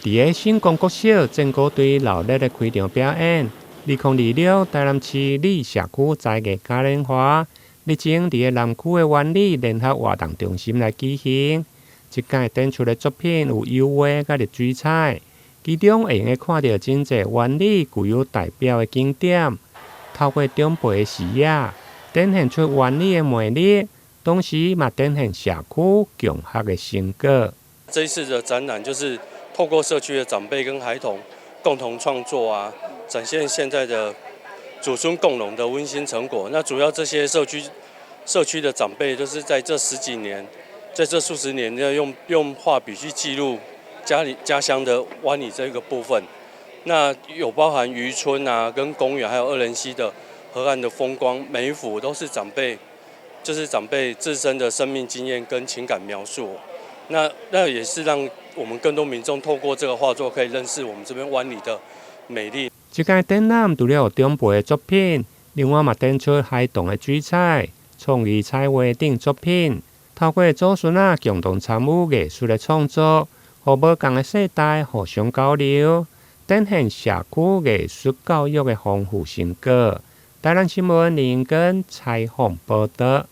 佇個新光國小全國隊熱烈的開場表演，2026台南市里社區在地嘉年華，日前佇個南區的灣里聯合活動中心來舉行。這屆展出的作品有油畫甲日水彩，其中會用個看到真濟灣里具有代表的景點，透過長輩的視野，展現出灣里的魅力，同時嘛展現社區共學的成果。這一次的展覽就是透過社區的長輩跟孩童共同創作啊，展現現在的祖孫共榮的溫馨成果。那主要這些社區的長輩都是在這十幾年，在這數十年要用畫筆去記錄家鄉的灣里這個部分。那有包含漁村啊、跟公園，還有二仁溪的河岸的風光，每一幅都是長輩自身的生命經驗跟情感描述。那也是讓我們更多民眾透過這個畫作，可以認識我們這邊灣里的美麗。這屆展覽除了有長輩的作品，另外嘛展出孩童的水彩、創意彩畫等作品，透過祖孫啊共同參與藝術的創作，和無同的世代互相交流，展現社區藝術教育的豐富成果。台南新聞林根採訪報道。